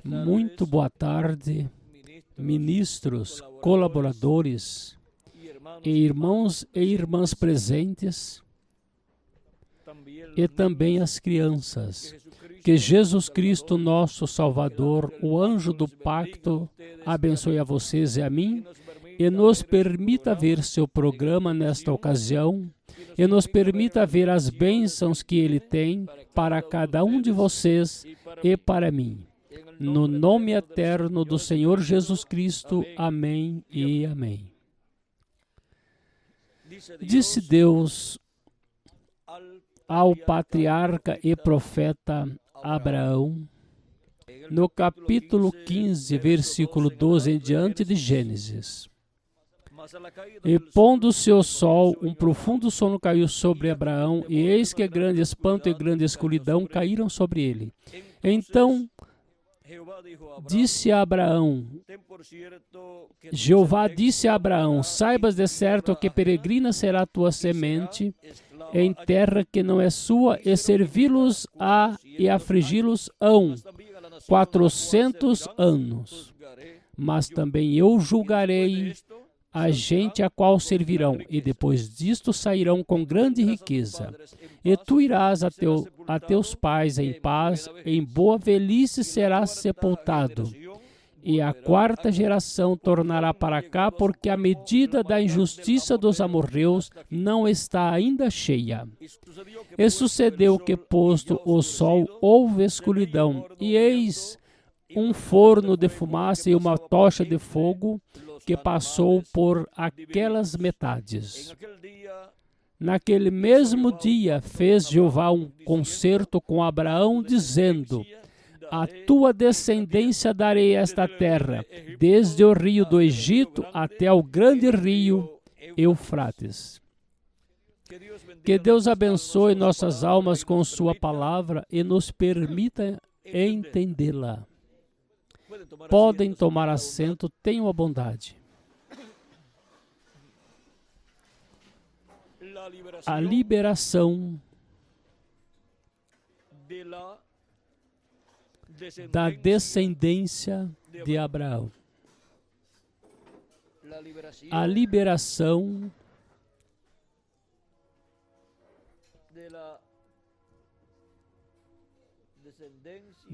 Muito boa tarde, ministros, colaboradores, e irmãos e irmãs presentes, e também as crianças. Que Jesus Cristo, nosso Salvador, o anjo do pacto, abençoe a vocês e a mim, e nos permita ver seu programa nesta ocasião, e nos permita ver as bênçãos que Ele tem para cada um de vocês e para mim. No nome eterno do Senhor Jesus Cristo, amém e amém. Disse Deus ao patriarca e profeta Abraão, no capítulo 15, versículo 12 em diante de Gênesis: E pondo-se o sol, um profundo sono caiu sobre Abraão, e eis que grande espanto e grande escuridão caíram sobre ele. Então disse a Abraão, Jeová disse a Abraão, saibas de certo que peregrina será a tua semente em terra que não é sua, e servi-los há e afligi-los hão 400 anos. Mas também eu julgarei a gente a qual servirão, e depois disto sairão com grande riqueza. E tu irás a teus pais em paz, em boa velhice serás sepultado. E a quarta geração tornará para cá, porque a medida da injustiça dos amorreus não está ainda cheia. E sucedeu que, posto o sol, houve escuridão, e eis um forno de fumaça e uma tocha de fogo que passou por aquelas metades. Naquele mesmo dia fez Jeová um concerto com Abraão, dizendo, a tua descendência darei esta terra, desde o rio do Egito até ao grande rio Eufrates. Que Deus abençoe nossas almas com sua palavra e nos permita entendê-la. Podem tomar assento, tenham a bondade. A liberação da descendência de Abraão. A liberação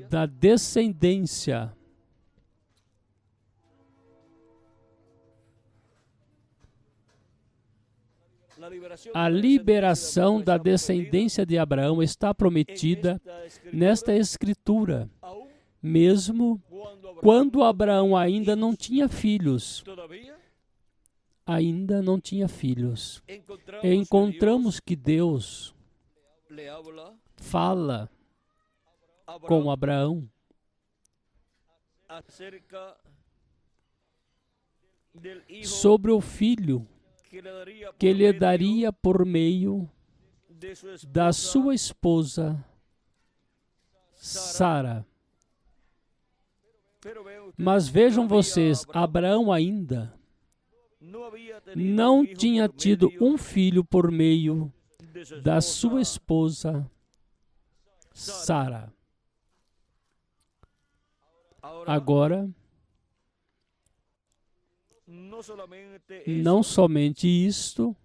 da descendência A liberação da descendência de Abraão está prometida nesta Escritura, mesmo quando Abraão ainda não tinha filhos. Ainda não tinha filhos. E encontramos que Deus fala com Abraão sobre o filho que lhe daria por meio da sua esposa Sara. Mas vejam vocês, Abraão ainda não tinha tido um filho por meio da sua esposa Sara. Agora, não somente isto,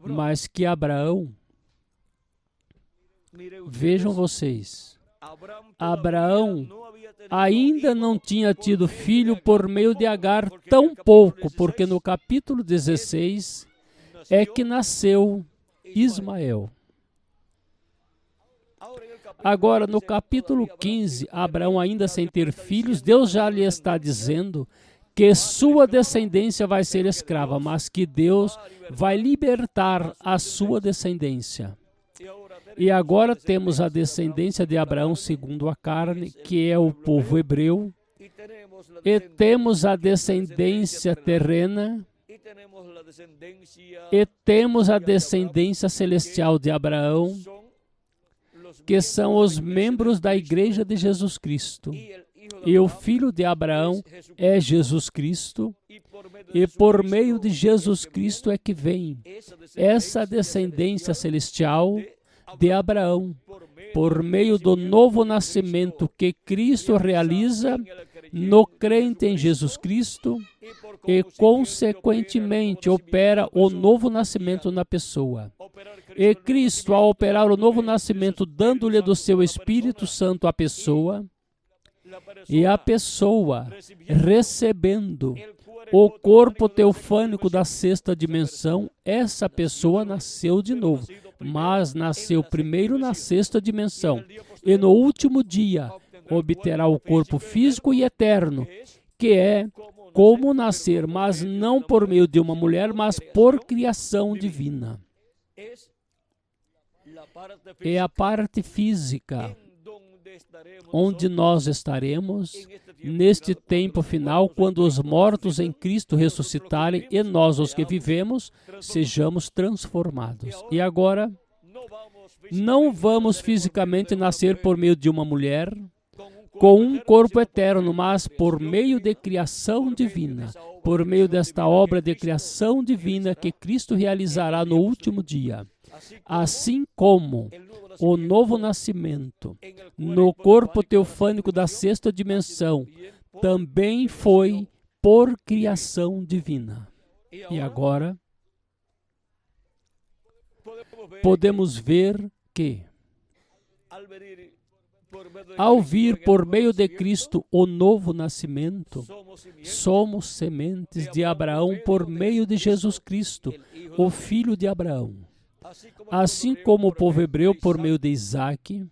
mas que Abraão, vejam vocês, Abraão ainda não tinha tido filho por meio de Agar, tão pouco, porque no capítulo 16 é que nasceu Ismael. Agora, no capítulo 15, Abraão ainda sem ter filhos, Deus já lhe está dizendo que sua descendência vai ser escrava, mas que Deus vai libertar a sua descendência. E agora temos a descendência de Abraão segundo a carne, que é o povo hebreu, e temos a descendência terrena, e temos a descendência celestial de Abraão, que são os membros da Igreja de Jesus Cristo. E o filho de Abraão é Jesus Cristo, e por meio de Jesus Cristo é que vem essa descendência celestial de Abraão, por meio do novo nascimento que Cristo realiza no crente em Jesus Cristo e, consequentemente, opera o novo nascimento na pessoa. E Cristo, ao operar o novo nascimento, dando-lhe do seu Espírito Santo à pessoa, e a pessoa recebendo o corpo teofânico da sexta dimensão, essa pessoa nasceu de novo, mas nasceu primeiro na sexta dimensão, e no último dia obterá o corpo físico e eterno, que é como nascer, mas não por meio de uma mulher, mas por criação divina. É a parte física onde nós estaremos neste tempo final, quando os mortos em Cristo ressuscitarem e nós, os que vivemos, sejamos transformados. E agora, não vamos fisicamente nascer por meio de uma mulher com um corpo eterno, mas por meio de criação divina, por meio desta obra de criação divina que Cristo realizará no último dia. Assim como o novo nascimento no corpo teofânico da sexta dimensão também foi por criação divina. E agora, podemos ver que, ao vir por meio de Cristo o novo nascimento, somos sementes de Abraão por meio de Jesus Cristo, o filho de Abraão. Assim como o povo hebreu, por meio de Isaac,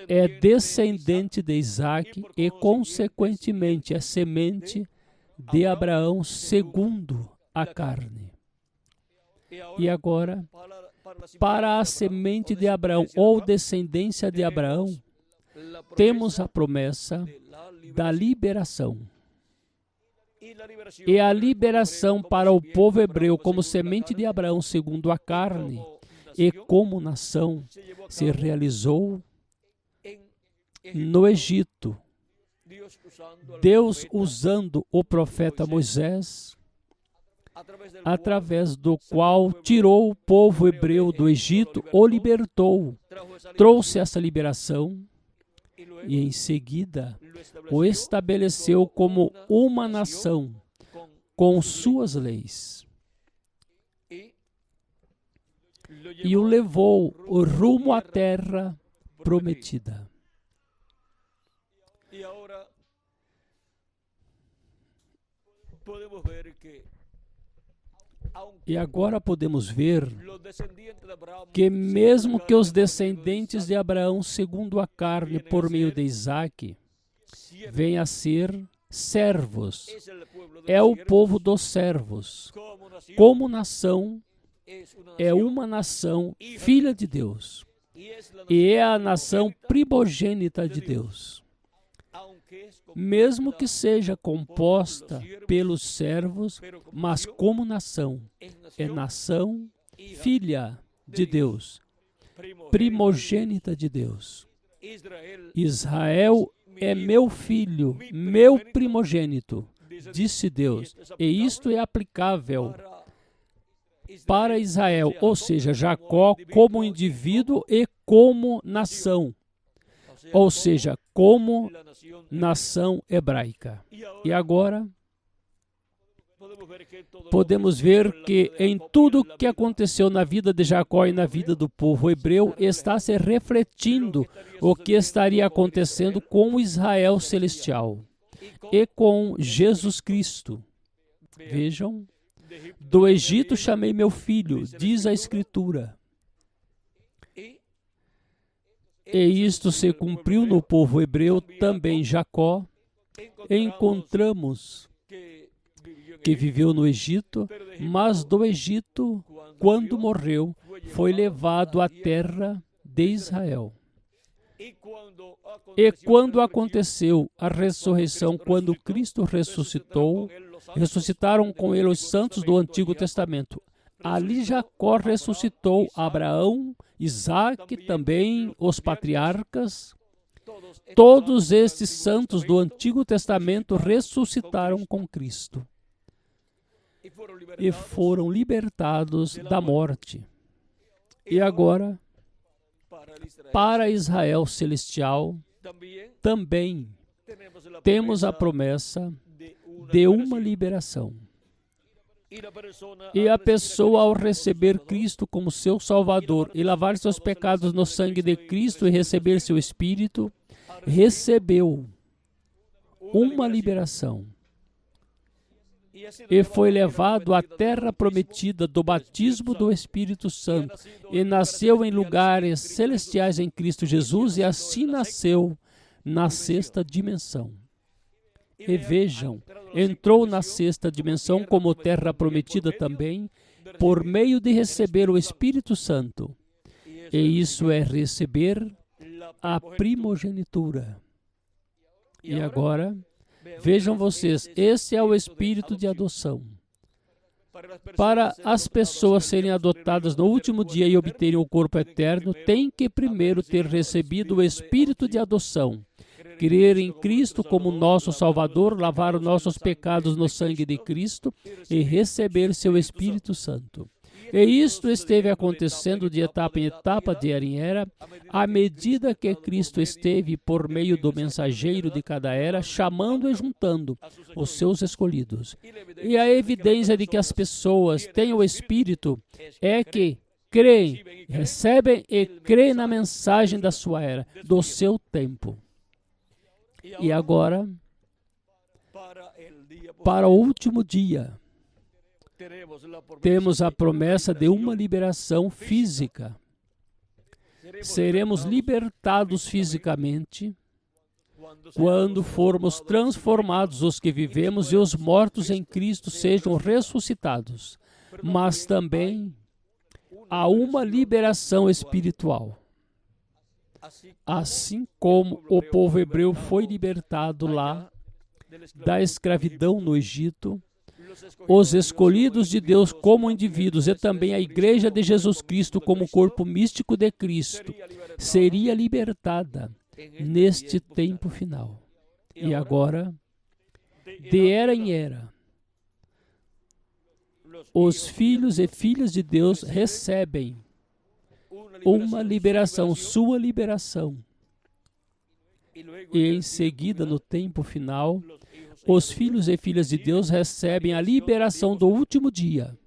é descendente de Isaac e, consequentemente, é semente de Abraão segundo a carne. E agora, para a semente de Abraão, ou descendência de Abraão, temos a promessa da liberação. E a liberação para o povo hebreu como semente de Abraão segundo a carne e como nação se realizou no Egito. Deus usando o profeta Moisés, através do qual tirou o povo hebreu do Egito, o libertou, trouxe essa liberação e em seguida o estabeleceu como uma nação com suas leis e o levou rumo à terra prometida. E agora podemos ver que mesmo que os descendentes de Abraão, segundo a carne, por meio de Isaac, venham a ser servos, é o povo dos servos. Como nação, é uma nação filha de Deus, e é a nação primogênita de Deus. Mesmo que seja composta pelos servos, mas como nação, é nação filha de Deus, primogênita de Deus. Israel é meu filho, meu primogênito, disse Deus, e isto é aplicável para Israel, ou seja, Jacó como indivíduo e como nação, ou seja, como nação hebraica. E agora, podemos ver que em tudo que aconteceu na vida de Jacó e na vida do povo hebreu, está se refletindo o que estaria acontecendo com o Israel celestial e com Jesus Cristo. Vejam, do Egito chamei meu filho, diz a Escritura. E isto se cumpriu no povo hebreu, também Jacó. Encontramos que viveu no Egito, mas do Egito, quando morreu, foi levado à terra de Israel. E quando aconteceu a ressurreição, quando Cristo ressuscitou, ressuscitaram com ele os santos do Antigo Testamento. Ali Jacó ressuscitou Abraão, Isaac, também os patriarcas, Todos estes santos do Antigo Testamento ressuscitaram com Cristo e foram libertados da morte. E agora, para Israel celestial, também temos a promessa de uma liberação. E a pessoa, ao receber Cristo como seu Salvador e lavar seus pecados no sangue de Cristo e receber seu Espírito, recebeu uma liberação. E foi levado à terra prometida do batismo do Espírito Santo e nasceu em lugares celestiais em Cristo Jesus e assim nasceu na sexta dimensão. E vejam, entrou na sexta dimensão como terra prometida também, por meio de receber o Espírito Santo. E isso é receber a primogenitura. E agora, vejam vocês, esse é o Espírito de adoção. Para as pessoas serem adotadas no último dia e obterem o corpo eterno, tem que primeiro ter recebido o Espírito de adoção. Crer em Cristo como nosso Salvador, lavar os nossos pecados no sangue de Cristo e receber seu Espírito Santo. E isto esteve acontecendo de etapa em etapa, de era em era, à medida que Cristo esteve, por meio do mensageiro de cada era, chamando e juntando os seus escolhidos. E a evidência de que as pessoas têm o Espírito é que creem, recebem e creem na mensagem da sua era, do seu tempo. E agora, para o último dia, temos a promessa de uma liberação física. Seremos libertados fisicamente quando formos transformados, os que vivemos e os mortos em Cristo sejam ressuscitados. Mas também há uma liberação espiritual. Assim como o povo hebreu foi libertado lá da escravidão no Egito, os escolhidos de Deus como indivíduos e também a Igreja de Jesus Cristo como corpo místico de Cristo seria libertada neste tempo final. E agora, de era em era, os filhos e filhas de Deus recebem uma liberação, sua liberação. E em seguida, no tempo final, os filhos e filhas de Deus recebem a liberação do último dia.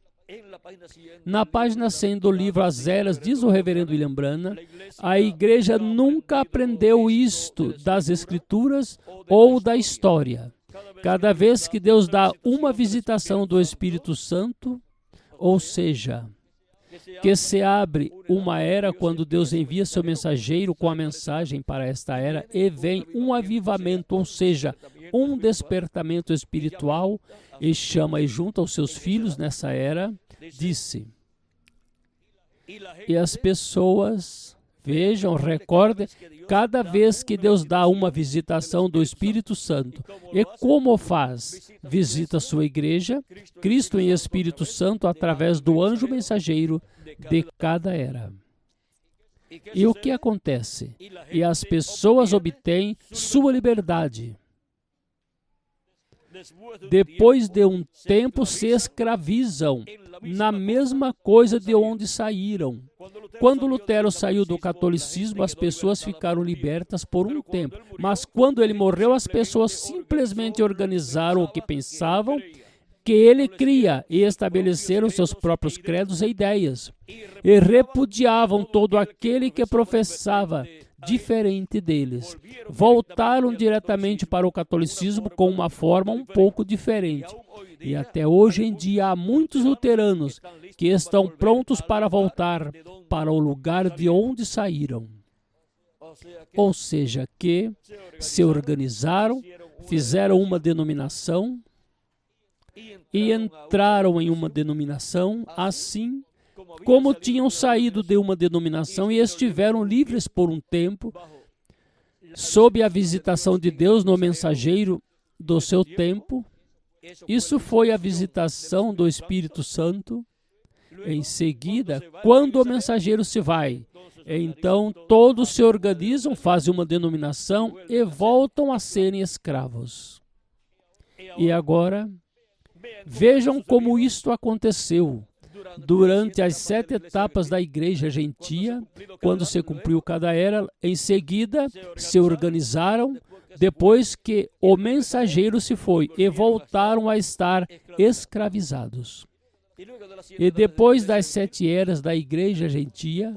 Na página 100 do livro As Eras, diz o reverendo William Branham, a igreja nunca aprendeu isto das Escrituras ou da história. Cada vez que Deus dá uma visitação do Espírito Santo, ou seja, que se abre uma era quando Deus envia seu mensageiro com a mensagem para esta era e vem um avivamento, ou seja, um despertamento espiritual e chama e junta os seus filhos nessa era, disse. E as pessoas, vejam, recordem, cada vez que Deus dá uma visitação do Espírito Santo. E como faz? Visita sua igreja, Cristo em Espírito Santo, através do anjo mensageiro de cada era. E o que acontece? E as pessoas obtêm sua liberdade. Depois de um tempo se escravizam na mesma coisa de onde saíram. Quando Lutero saiu do catolicismo, as pessoas ficaram libertas por um tempo. Mas quando ele morreu, as pessoas simplesmente organizaram o que pensavam que ele cria e estabeleceram seus próprios credos e ideias. E repudiavam todo aquele que professava diferente deles. Voltaram diretamente para o catolicismo com uma forma um pouco diferente. E até hoje em dia há muitos luteranos que estão prontos para voltar para o lugar de onde saíram. Ou seja, que se organizaram, fizeram uma denominação e entraram em uma denominação assim como tinham saído de uma denominação e estiveram livres por um tempo, sob a visitação de Deus no mensageiro do seu tempo. Isso foi a visitação do Espírito Santo. Em seguida, quando o mensageiro se vai, então todos se organizam, fazem uma denominação e voltam a serem escravos. E agora, vejam como isto aconteceu. Durante as 7 etapas da igreja gentia, quando se cumpriu cada era, em seguida se organizaram, depois que o mensageiro se foi, e voltaram a estar escravizados. E depois das 7 eras da igreja gentia,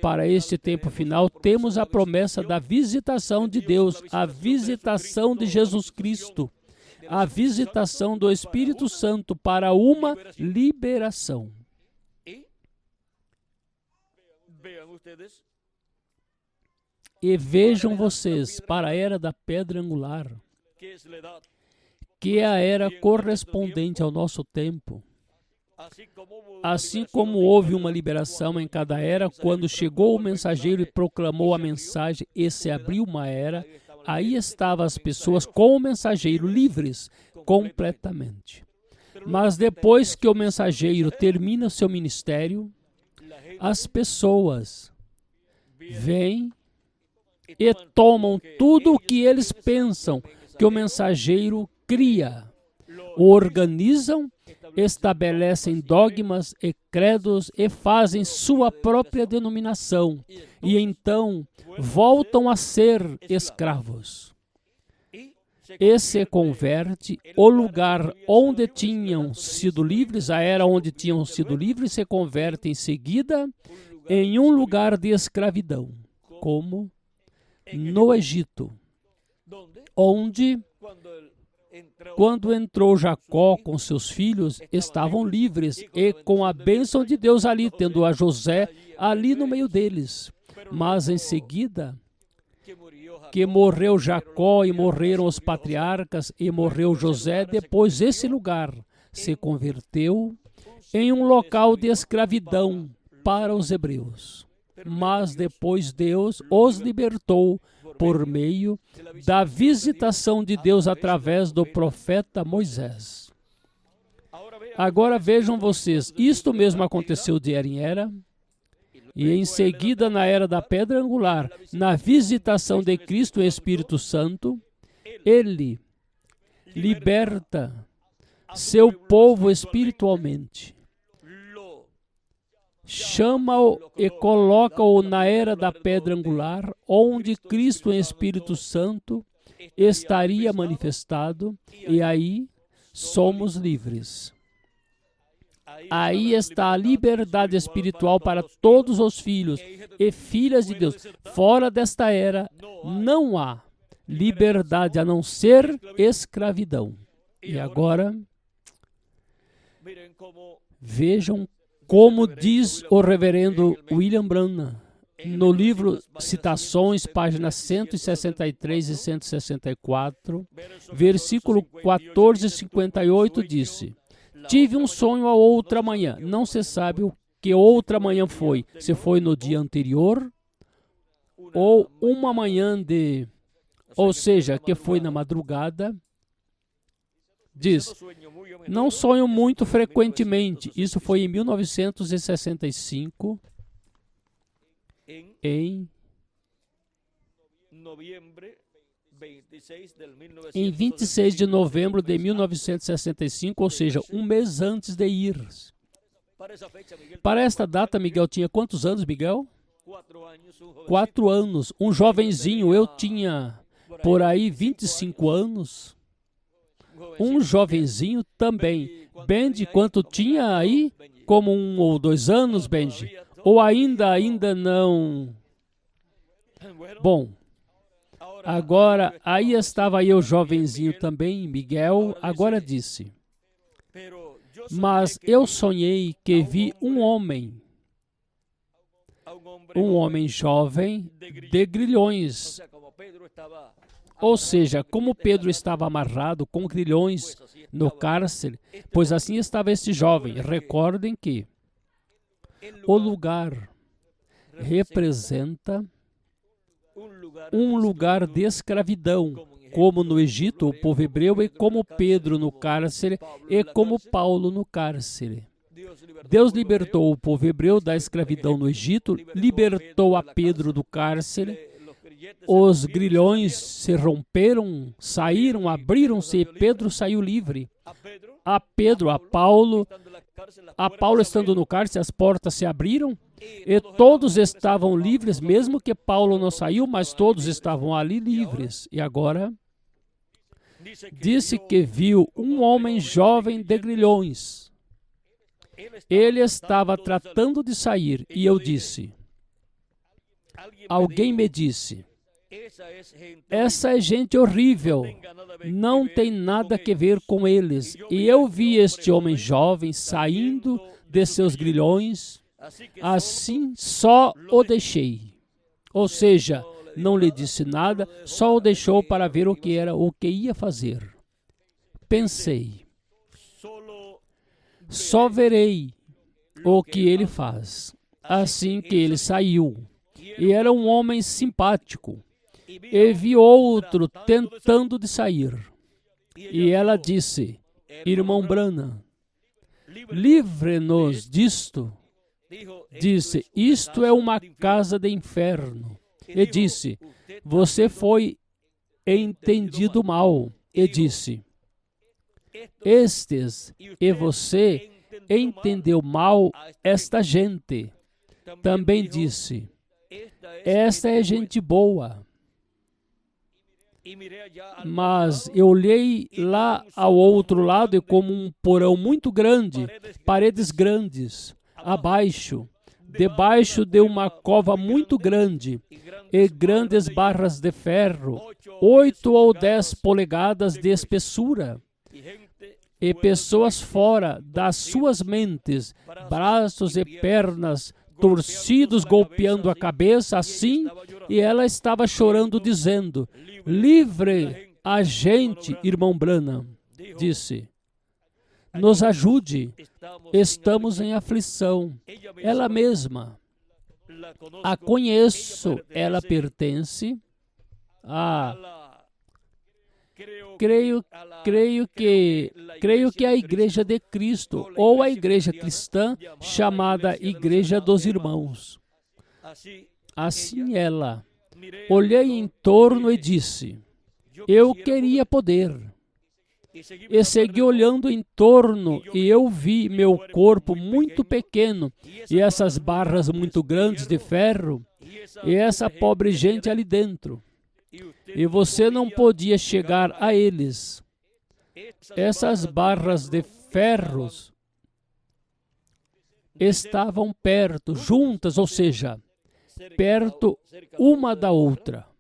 para este tempo final, temos a promessa da visitação de Deus, a visitação de Jesus Cristo, a visitação do Espírito Santo para uma liberação. E vejam vocês, para a era da pedra angular, que é a era correspondente ao nosso tempo. Assim como houve uma liberação em cada era, quando chegou o mensageiro e proclamou a mensagem e se abriu uma era, aí estavam as pessoas com o mensageiro livres completamente. Mas depois que o mensageiro termina seu ministério, as pessoas vêm e tomam tudo o que eles pensam que o mensageiro cria, organizam, estabelecem dogmas e credos e fazem sua própria denominação e então voltam a ser escravos. E se converte o lugar onde tinham sido livres, a era onde tinham sido livres, se converte em seguida em um lugar de escravidão, como no Egito, onde, quando entrou Jacó com seus filhos, estavam livres e com a bênção de Deus ali, tendo a José ali no meio deles. Mas em seguida, que morreu Jacó e morreram os patriarcas e morreu José, depois esse lugar se converteu em um local de escravidão para os hebreus. Mas depois Deus os libertou por meio da visitação de Deus através do profeta Moisés. Agora vejam vocês, isto mesmo aconteceu de era em era, e em seguida na era da pedra angular, na visitação de Cristo e Espírito Santo, Ele liberta seu povo espiritualmente, chama-o e coloca-o na era da pedra angular, onde Cristo em Espírito Santo estaria manifestado, e aí somos livres. Aí está a liberdade espiritual para todos os filhos e filhas de Deus. Fora desta era, não há liberdade a não ser escravidão. E agora, vejam como diz o reverendo William Branham, no livro Citações, páginas 163 e 164, versículo 14 e 58, disse: tive um sonho a outra manhã. Não se sabe o que outra manhã foi. Se foi no dia anterior ou uma manhã de... Ou seja, que foi na madrugada. Diz, não sonho muito frequentemente. Isso foi em 1965, em 26 de novembro de 1965, ou seja, um mês antes de ir. Para esta data, Miguel tinha quantos anos, Miguel? 4 anos. Um jovenzinho, eu tinha por aí 25 anos. Um jovenzinho também. Benji, quanto tinha aí? Como 1 ou 2 anos, Benji? Ou ainda não? Bom, agora, aí estava eu, jovenzinho também, Miguel, agora disse, mas eu sonhei que vi um homem jovem de grilhões. Ou seja, como Pedro estava amarrado com grilhões no cárcere, pois assim estava este jovem. Recordem que o lugar representa um lugar de escravidão, como no Egito, o povo hebreu, e como Pedro no cárcere, e como Paulo no cárcere. Deus libertou o povo hebreu da escravidão no Egito, libertou a Pedro do cárcere, os grilhões se romperam, saíram, abriram-se e Pedro saiu livre. A Paulo estando no cárcere, as portas se abriram e todos estavam livres, mesmo que Paulo não saiu, mas todos estavam ali livres. E agora, disse que viu um homem jovem de grilhões. Ele estava tratando de sair e eu disse, alguém me disse, essa é gente horrível, não tem nada a ver com eles. E eu vi este homem jovem saindo de seus grilhões, assim só o deixei. Ou seja, não lhe disse nada, só o deixou para ver o que era, o que ia fazer. Pensei, só verei o que ele faz. Assim que ele saiu, e era um homem simpático, e vi outro tentando de sair. E ela disse, irmão Branham, livre-nos disto. Disse, isto é uma casa de inferno. E disse, você foi entendido mal. E disse, estes e você entendeu mal esta gente. Também disse, esta é gente boa. Mas eu olhei lá ao outro lado e como um porão muito grande, paredes grandes, abaixo, debaixo de uma cova muito grande e grandes barras de ferro, 8 ou 10 polegadas de espessura, e pessoas fora das suas mentes, braços e pernas torcidos, golpeando a cabeça assim, e ela estava chorando, dizendo, livre a gente, irmão Branham, disse, nos ajude, estamos em aflição. Ela mesma, a conheço, ela pertence a... Creio que a Igreja de Cristo, ou a Igreja Cristã, chamada Igreja dos Irmãos. Assim ela, olhei em torno e disse, eu queria poder. E segui olhando em torno e eu vi meu corpo muito pequeno e essas barras muito grandes de ferro e essa pobre gente ali dentro. E você não podia chegar a eles. Essas barras de ferros estavam perto, juntas, ou seja, perto uma da outra.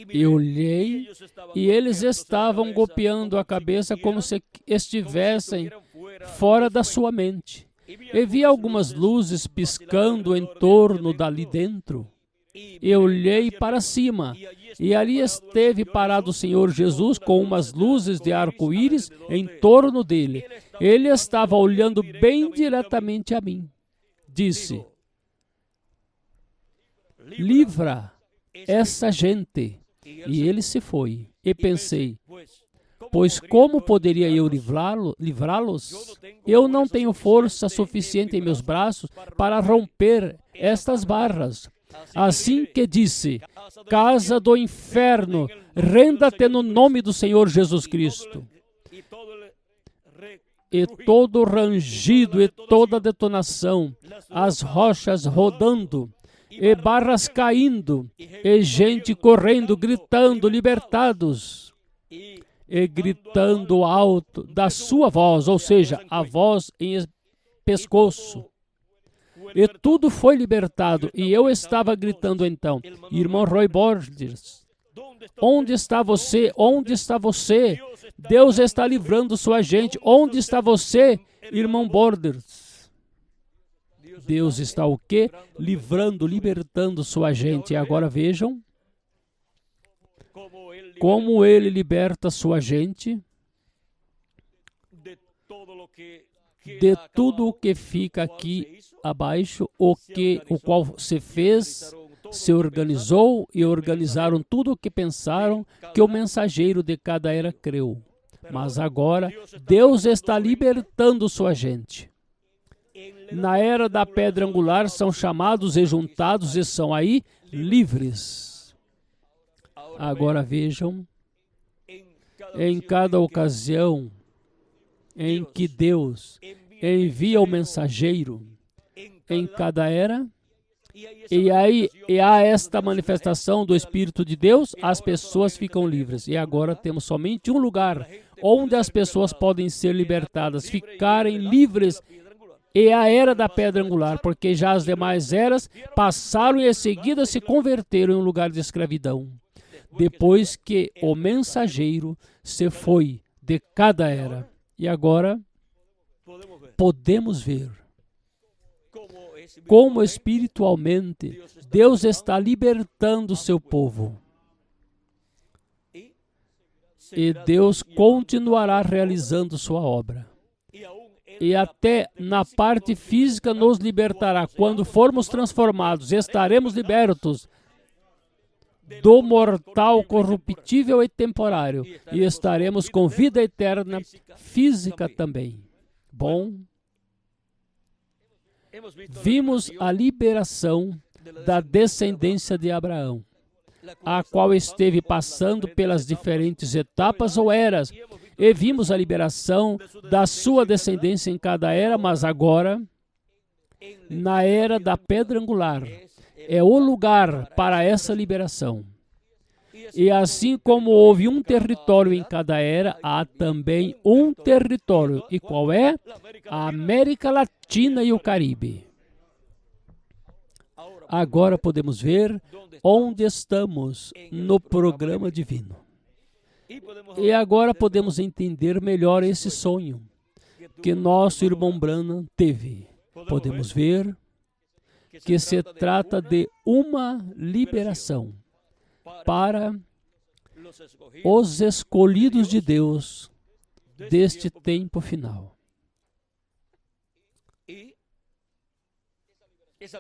Eu olhei e eles estavam golpeando a cabeça como se estivessem fora da sua mente. E vi algumas luzes piscando em torno dali dentro. Eu olhei para cima e ali esteve parado o Senhor Jesus com umas luzes de arco-íris em torno dele. Ele estava olhando bem diretamente a mim. Disse, livra essa gente. E ele se foi. E pensei, pois como poderia eu livrá-los? Eu não tenho força suficiente em meus braços para romper estas barras. Assim que disse, casa do inferno, renda-te no nome do Senhor Jesus Cristo. E todo rangido e toda detonação, as rochas rodando, e barras caindo, e gente correndo, gritando, libertados, e gritando alto da sua voz, ou seja, a voz em pescoço. E tudo foi libertado, e eu estava gritando então, irmão Roy Borges, onde está você? Onde está você? Deus está livrando sua gente. Onde está você, irmão Borders? Deus está o quê? Livrando, libertando sua gente. E agora vejam como Ele liberta sua gente de tudo o que fica aqui abaixo, o qual se fez, se organizou e organizaram tudo o que pensaram que o mensageiro de cada era creu. Mas agora, Deus está libertando sua gente. Na era da pedra angular, são chamados e juntados e são aí livres. Agora vejam, em cada ocasião em que Deus envia o mensageiro, em cada era, e aí há esta manifestação do Espírito de Deus, as pessoas ficam livres. E agora temos somente um lugar onde as pessoas podem ser libertadas, ficarem livres, é a era da pedra angular, porque já as demais eras passaram e em seguida se converteram em um lugar de escravidão, depois que o mensageiro se foi de cada era. E agora podemos ver como espiritualmente Deus está libertando seu povo. E Deus continuará realizando sua obra. E até na parte física nos libertará. Quando formos transformados, estaremos libertos do mortal, corruptível e temporário. E estaremos com vida eterna física também. Bom, vimos a liberação da descendência de Abraão, a qual esteve passando pelas diferentes etapas ou eras, e vimos a liberação da sua descendência em cada era, mas agora, na era da pedra angular, é o lugar para essa liberação. E assim como houve um território em cada era, há também um território. E qual é? A América Latina e o Caribe. Agora podemos ver onde estamos no programa divino. E agora podemos entender melhor esse sonho que nosso irmão Branham teve. Podemos ver que se trata de uma liberação para os escolhidos de Deus deste tempo final.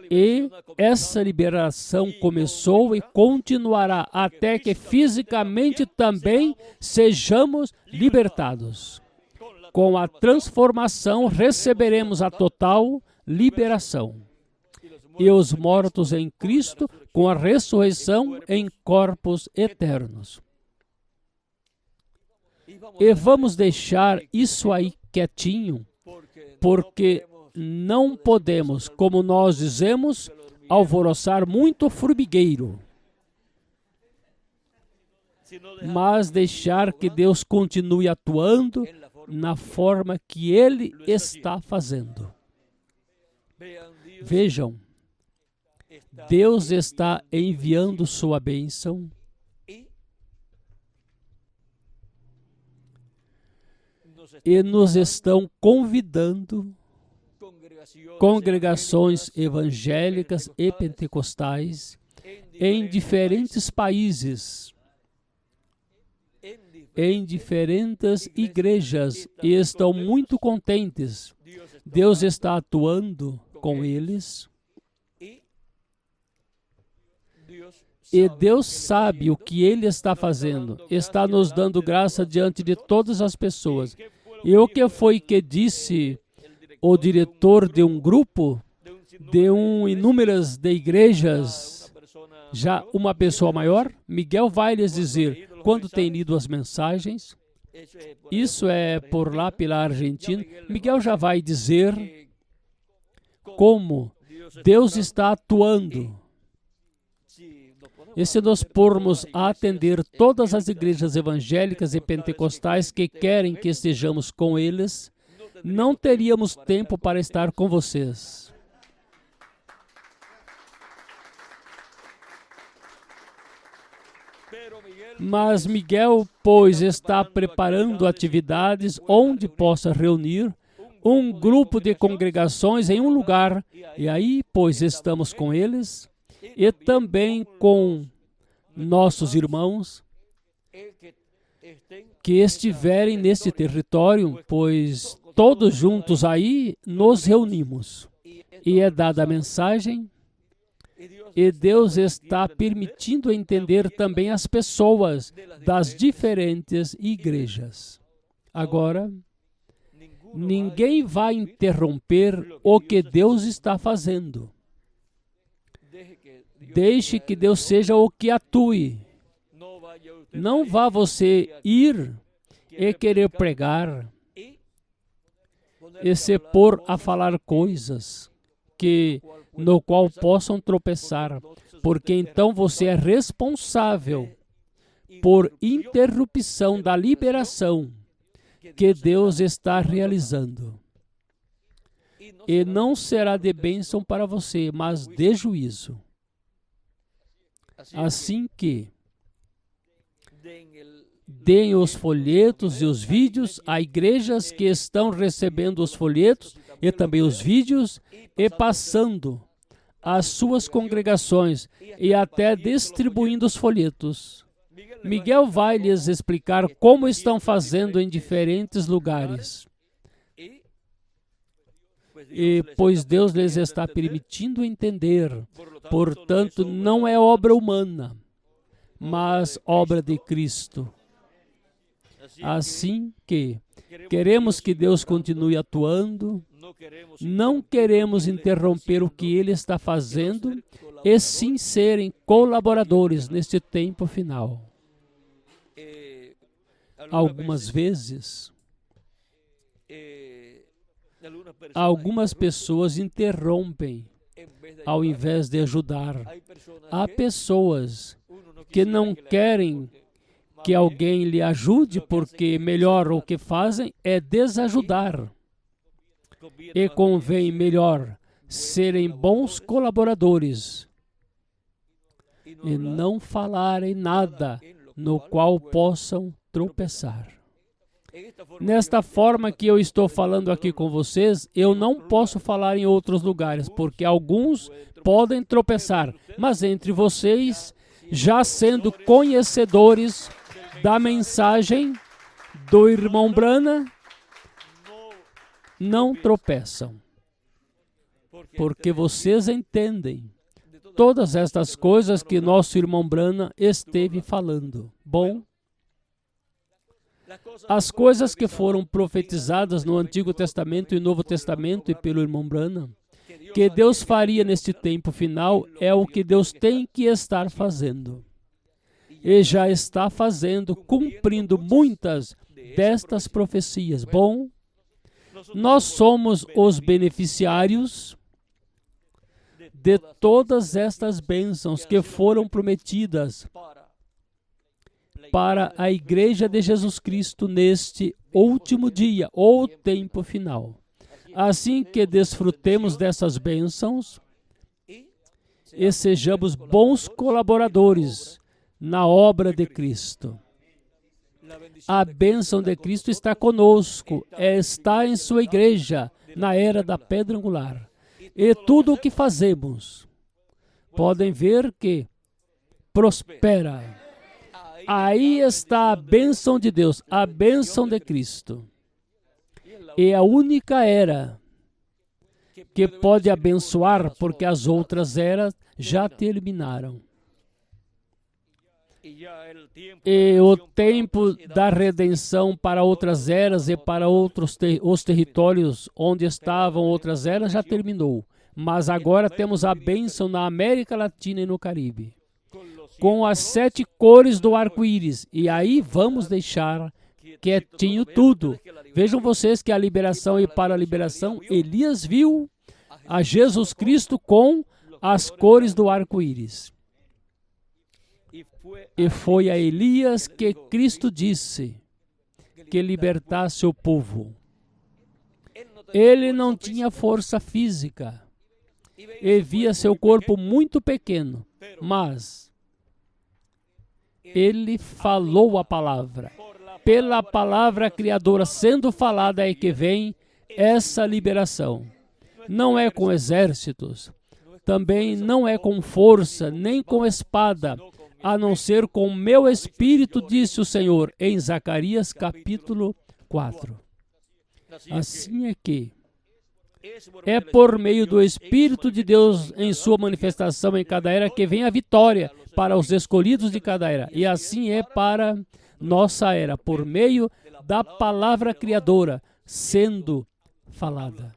E essa liberação começou e continuará até que fisicamente também sejamos libertados. Com a transformação receberemos a total liberação. E os mortos em Cristo com a ressurreição em corpos eternos. E vamos deixar isso aí quietinho, porque não podemos, como nós dizemos, alvoroçar muito formigueiro, mas deixar que Deus continue atuando na forma que Ele está fazendo. Vejam, Deus está enviando sua bênção e nos estão convidando congregações evangélicas e pentecostais em diferentes países, em diferentes igrejas, e estão muito contentes. Deus está atuando com eles. E Deus sabe o que Ele está fazendo. Está nos dando graça diante de todas as pessoas. E o que foi que disse o diretor de um grupo, de inúmeras de igrejas, já uma pessoa maior? Miguel vai lhes dizer, quando tem lido as mensagens, isso é por lá pela Argentina, Miguel já vai dizer como Deus está atuando. E se nós formos a atender todas as igrejas evangélicas e pentecostais que querem que estejamos com eles, não teríamos tempo para estar com vocês. Mas Miguel, pois, está preparando atividades onde possa reunir um grupo de congregações em um lugar, e aí, pois, estamos com eles, e também com nossos irmãos que estiverem neste território, pois todos juntos aí nos reunimos. E é dada a mensagem E Deus está permitindo entender também as pessoas das diferentes igrejas. Agora, ninguém vai interromper o que Deus está fazendo. Deixe que Deus seja o que atue. Não vá você ir e querer pregar e se pôr a falar coisas no qual possam tropeçar, porque então você é responsável por interrupção da liberação que Deus está realizando. E não será de bênção para você, mas de juízo. Assim que deem os folhetos e os vídeos a igrejas que estão recebendo os folhetos e também os vídeos e passando às suas congregações e até distribuindo os folhetos. Miguel vai lhes explicar como estão fazendo em diferentes lugares. E pois Deus lhes está permitindo entender, portanto, não é obra humana, mas obra de Cristo. Assim que queremos que Deus continue atuando, não queremos interromper o que Ele está fazendo, e sim serem colaboradores neste tempo final. Algumas vezes, algumas pessoas interrompem ao invés de ajudar. Há pessoas que não querem que alguém lhe ajude porque melhor o que fazem é desajudar. E convém melhor serem bons colaboradores e não falarem nada no qual possam tropeçar. Nesta forma que eu estou falando aqui com vocês, eu não posso falar em outros lugares, porque alguns podem tropeçar, mas entre vocês, já sendo conhecedores da mensagem do irmão Branham, não tropeçam, porque vocês entendem todas estas coisas que nosso irmão Branham esteve falando. Bom, as coisas que foram profetizadas no Antigo Testamento e Novo Testamento e pelo irmão Branham, que Deus faria neste tempo final, é o que Deus tem que estar fazendo. E já está fazendo, cumprindo muitas destas profecias. Bom, nós somos os beneficiários de todas estas bênçãos que foram prometidas para a Igreja de Jesus Cristo neste último dia, ou tempo final. Assim que desfrutemos dessas bênçãos e sejamos bons colaboradores na obra de Cristo. A bênção de Cristo está conosco, está em sua igreja, na era da pedra angular. E tudo o que fazemos, podem ver que prospera. Aí está a bênção de Deus, a bênção de Cristo. É a única era que pode abençoar, porque as outras eras já terminaram. E o tempo da redenção para outras eras e para os territórios onde estavam outras eras já terminou. Mas agora temos a bênção na América Latina e no Caribe, com as 7 cores do arco-íris. E aí vamos deixar quietinho tudo. Vejam vocês que a liberação e para a liberação, Elias viu a Jesus Cristo com as cores do arco-íris. E foi a Elias que Cristo disse que libertasse o povo. Ele não tinha força física e via seu corpo muito pequeno, mas ele falou a palavra. Pela palavra criadora sendo falada é que vem essa liberação. Não é com exércitos, também não é com força, nem com espada, a não ser com meu espírito, disse o Senhor, em Zacarias capítulo 4. Assim é que É por meio do Espírito de Deus em sua manifestação em cada era que vem a vitória para os escolhidos de cada era. E assim é para nossa era, por meio da palavra criadora sendo falada.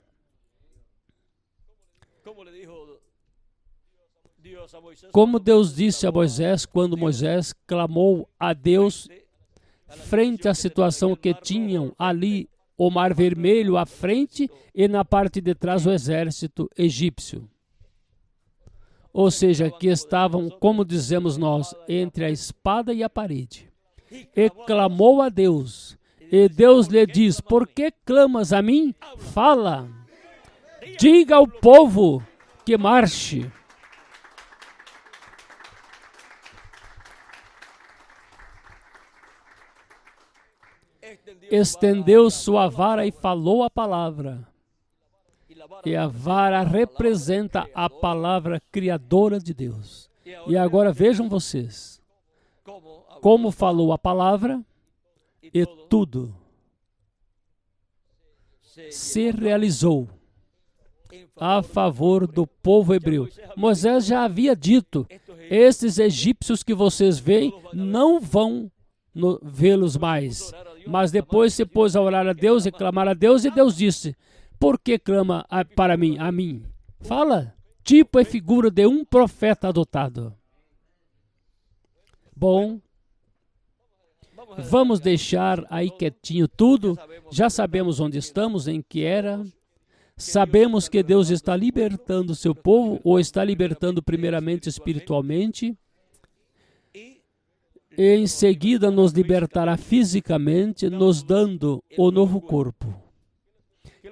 Como Deus disse a Moisés quando Moisés clamou a Deus frente à situação que tinham ali o Mar Vermelho à frente e na parte de trás o exército egípcio. Ou seja, que estavam, como dizemos nós, entre a espada e a parede. E clamou a Deus. E Deus lhe diz: por que clamas a mim? Fala. Diga ao povo que marche. Estendeu sua vara e falou a palavra. E a vara representa a palavra criadora de Deus. E agora vejam vocês como falou a palavra e tudo se realizou a favor do povo hebreu. Moisés já havia dito: esses egípcios que vocês veem não vão vê-los mais. Mas depois se pôs a orar a Deus e clamar a Deus, e Deus disse: por que clama para mim, a mim? Fala, tipo e figura de um profeta adotado. Bom, vamos deixar aí quietinho tudo. Já sabemos onde estamos, em que era. Sabemos que Deus está libertando o seu povo, ou está libertando primeiramente espiritualmente. E em seguida nos libertará fisicamente, nos dando o novo corpo.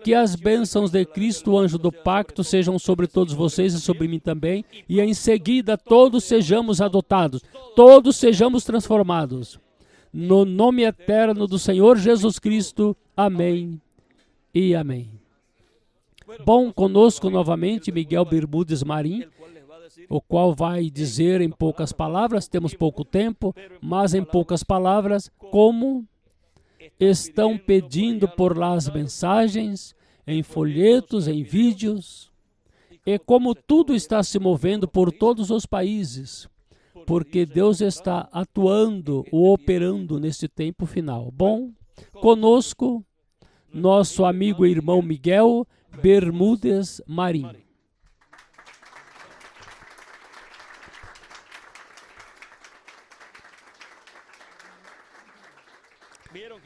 Que as bênçãos de Cristo, o anjo do pacto, sejam sobre todos vocês e sobre mim também. E em seguida todos sejamos adotados, todos sejamos transformados. No nome eterno do Senhor Jesus Cristo. Amém e amém. Bom, conosco novamente Miguel Bermúdez Marim, o qual vai dizer em poucas palavras, temos pouco tempo, mas em poucas palavras, como estão pedindo por lá as mensagens, em folhetos, em vídeos, e como tudo está se movendo por todos os países, porque Deus está atuando ou operando nesse tempo final. Bom, conosco, nosso amigo e irmão Miguel Bermúdez Marim.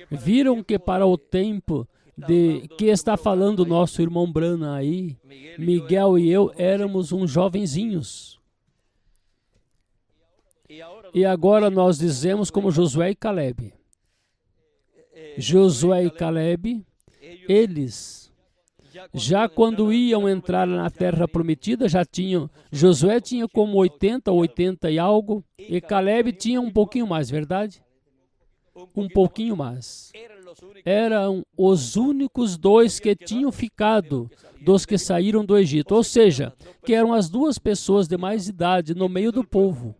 Viram que para o tempo de que está falando o nosso irmão Branham aí, Miguel e eu éramos uns jovenzinhos. E agora nós dizemos como Josué e Caleb. Josué e Caleb, eles, já quando iam entrar na terra prometida, já tinham, Josué tinha como 80 e algo, e Caleb tinha um pouquinho mais, verdade? Um pouquinho mais. Eram os únicos dois que tinham ficado dos que saíram do Egito, ou seja, que eram as duas pessoas de mais idade no meio do povo.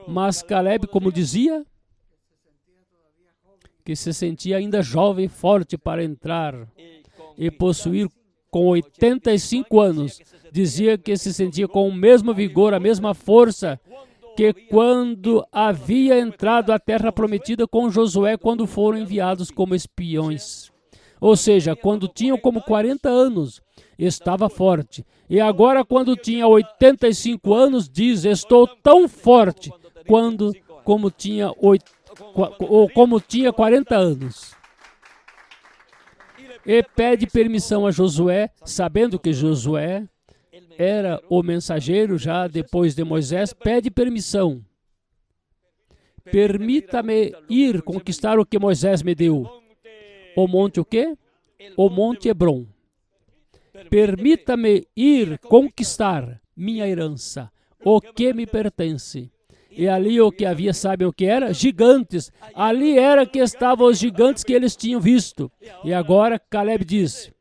Mas Caleb, como dizia, que se sentia ainda jovem e forte para entrar e possuir com 85 anos, dizia que se sentia com o mesmo vigor, a mesma força que quando havia entrado à terra prometida com Josué, quando foram enviados como espiões. Ou seja, quando tinham como 40 anos, estava forte. E agora, quando tinha 85 anos, diz: estou tão forte como tinha 40 anos. E pede permissão a Josué, sabendo que Josué era o mensageiro já depois de Moisés, pede permissão. Permita-me ir conquistar o que Moisés me deu. O monte o quê? O monte Hebron. Permita-me ir conquistar minha herança, o que me pertence. E ali o que havia, sabem o que era? Gigantes. Ali era que estavam os gigantes que eles tinham visto. E agora Caleb diz: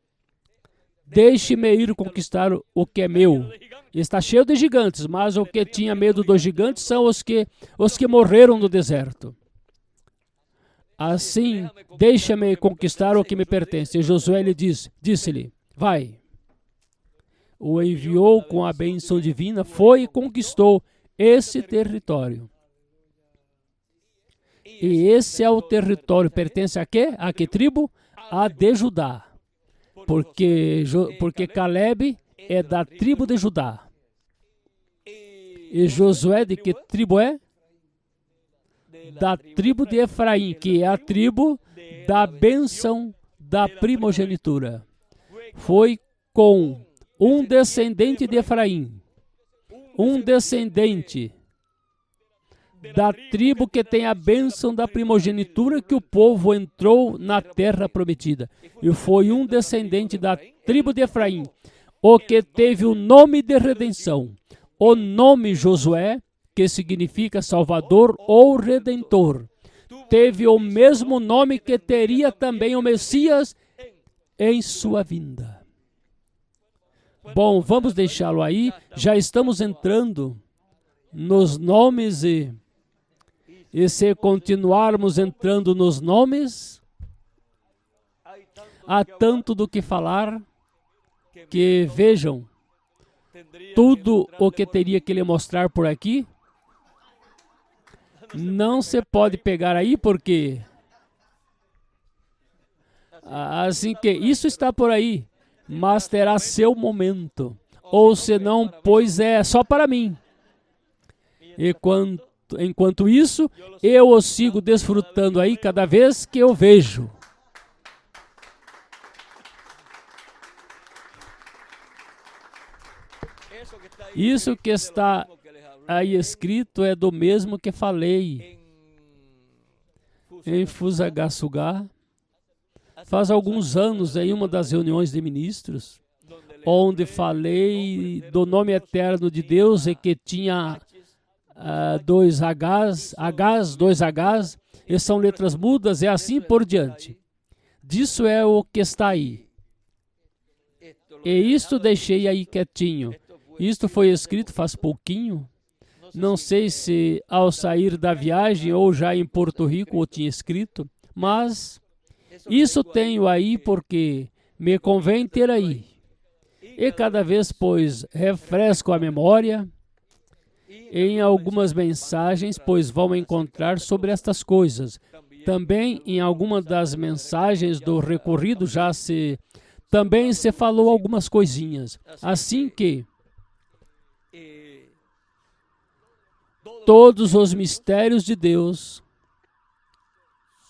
deixe-me ir conquistar o que é meu. Está cheio de gigantes, mas o que tinha medo dos gigantes são os que morreram no deserto. Assim, deixa-me conquistar o que me pertence. E Josué lhe disse-lhe: vai. o enviou com a bênção divina, foi e conquistou esse território. E esse é o território, pertence a quê? A que tribo? A de Judá. Porque Caleb é da tribo de Judá. E Josué de que tribo é? Da tribo de Efraim, que é a tribo da bênção da primogenitura. Foi com um descendente de Efraim, um descendente da tribo que tem a bênção da primogenitura, que o povo entrou na terra prometida. E foi um descendente da tribo de Efraim, o que teve o nome de redenção. O nome Josué, que significa Salvador ou Redentor, teve o mesmo nome que teria também o Messias em sua vinda. Bom, vamos deixá-lo aí. Já estamos entrando nos nomes e se continuarmos entrando nos nomes, há tanto do que falar que vejam tudo o que teria que lhe mostrar por aqui. Não se pode pegar aí porque assim que isso está por aí, mas terá seu momento, ou senão, pois é só para mim. E enquanto isso, eu o sigo desfrutando aí cada vez que eu vejo. Isso que está aí escrito é do mesmo que falei em Fusagasugá. Faz alguns anos, em uma das reuniões de ministros, onde falei do nome eterno de Deus e que tinha dois Hs, dois Hs, e são letras mudas, e assim por diante. Disso é o que está aí. E isto deixei aí quietinho. Isto foi escrito faz pouquinho. Não sei se ao sair da viagem ou já em Porto Rico eu tinha escrito, mas isso tenho aí porque me convém ter aí. E cada vez, pois, refresco a memória em algumas mensagens, pois vão encontrar sobre estas coisas. Também em alguma das mensagens do recorrido também se falou algumas coisinhas. Assim que todos os mistérios de Deus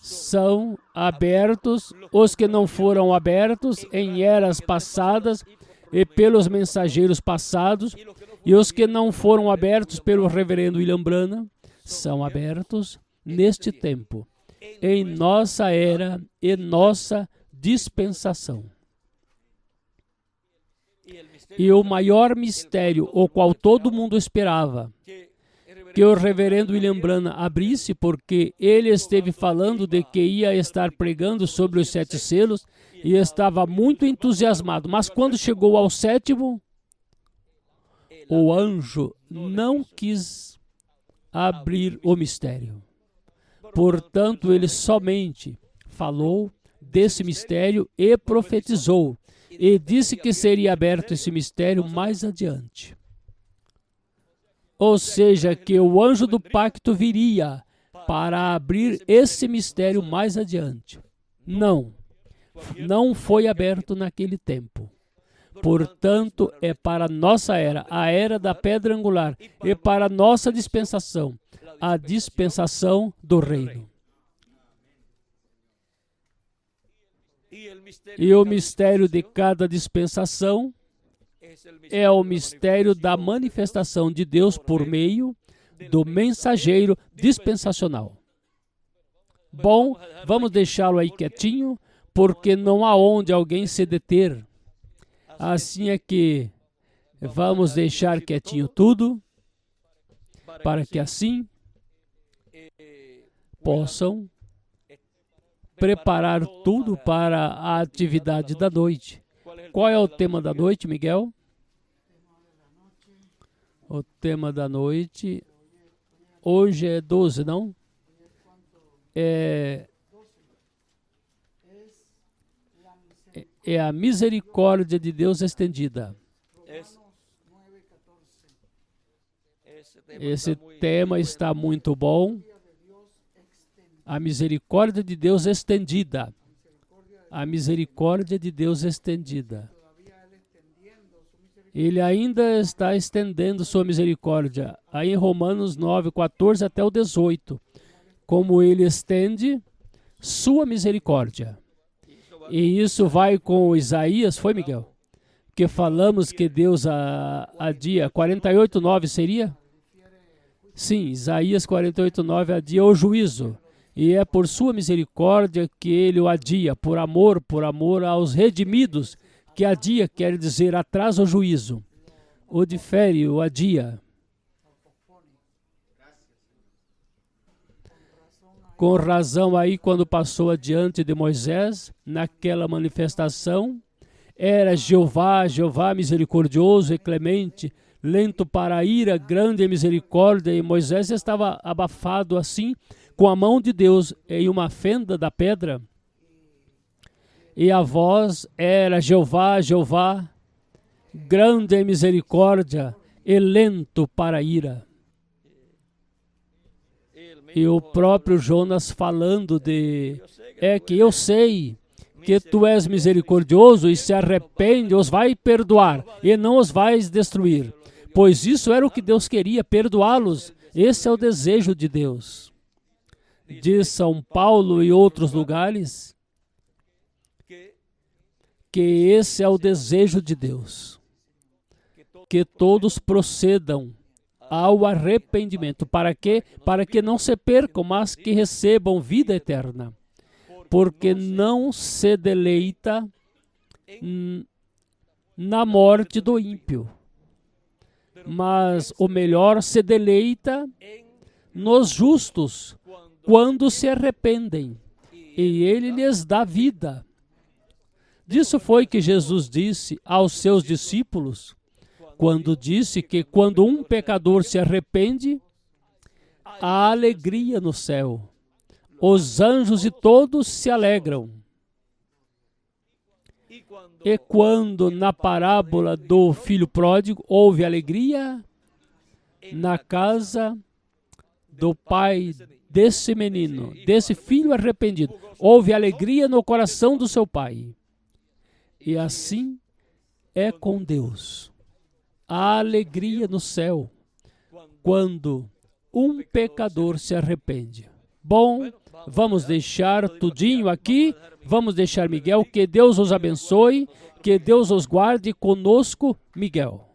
são abertos, os que não foram abertos em eras passadas e pelos mensageiros passados, e os que não foram abertos pelo reverendo William Branham são abertos neste tempo, em nossa era e nossa dispensação. E o maior mistério, o qual todo mundo esperava que o reverendo William Branham abrisse, porque ele esteve falando de que ia estar pregando sobre os 7 selos e estava muito entusiasmado. Mas quando chegou ao 7º, o anjo não quis abrir o mistério. Portanto, ele somente falou desse mistério e profetizou, e disse que seria aberto esse mistério mais adiante. Ou seja, que o anjo do pacto viria para abrir esse mistério mais adiante. Não foi aberto naquele tempo. Portanto, é para a nossa era, a era da pedra angular, e para a nossa dispensação, a dispensação do reino. E o mistério de cada dispensação é o mistério da manifestação de Deus por meio do mensageiro dispensacional. Bom, vamos deixá-lo aí quietinho, porque não há onde alguém se deter. Assim é que vamos deixar quietinho tudo, para que assim possam preparar tudo para a atividade da noite. Qual é o tema da noite, Miguel? O tema da noite, hoje é 12, não? É a misericórdia de Deus estendida. Esse tema está muito bom. A misericórdia de Deus estendida. A misericórdia de Deus estendida. Ele ainda está estendendo sua misericórdia. Aí em Romanos 9, 14 até o 18. Como ele estende sua misericórdia. E isso vai com Isaías, foi, Miguel? Que falamos que Deus adia. 48, 9 seria? Sim, Isaías 48, 9 adia o juízo. E é por sua misericórdia que ele o adia, por amor aos redimidos, que adia quer dizer atrasa o juízo. O difere, o adia. Com razão aí, quando passou adiante de Moisés, naquela manifestação, era Jeová, Jeová misericordioso e clemente, lento para a ira, grande em misericórdia, e Moisés estava abafado assim, com a mão de Deus em uma fenda da pedra. E a voz era Jeová, Jeová, grande em misericórdia e lento para a ira. E o próprio Jonas falando que eu sei que tu és misericordioso e se arrepende, os vai perdoar e não os vais destruir. Pois isso era o que Deus queria, perdoá-los. Esse é o desejo de Deus. De São Paulo e outros lugares, que esse é o desejo de Deus. Que todos procedam ao arrependimento. Para quê? Para que não se percam, mas que recebam vida eterna. Porque não se deleita na morte do ímpio. Mas o melhor se deleita nos justos, quando se arrependem, e ele lhes dá vida. Disso foi que Jesus disse aos seus discípulos, quando disse que quando um pecador se arrepende, há alegria no céu. Os anjos e todos se alegram. E quando na parábola do filho pródigo houve alegria na casa do pai desse menino, desse filho arrependido, houve alegria no coração do seu pai. E assim é com Deus. Há alegria no céu quando um pecador se arrepende. Bom, vamos deixar tudinho aqui. Vamos deixar Miguel. Que Deus os abençoe. Que Deus os guarde conosco, Miguel.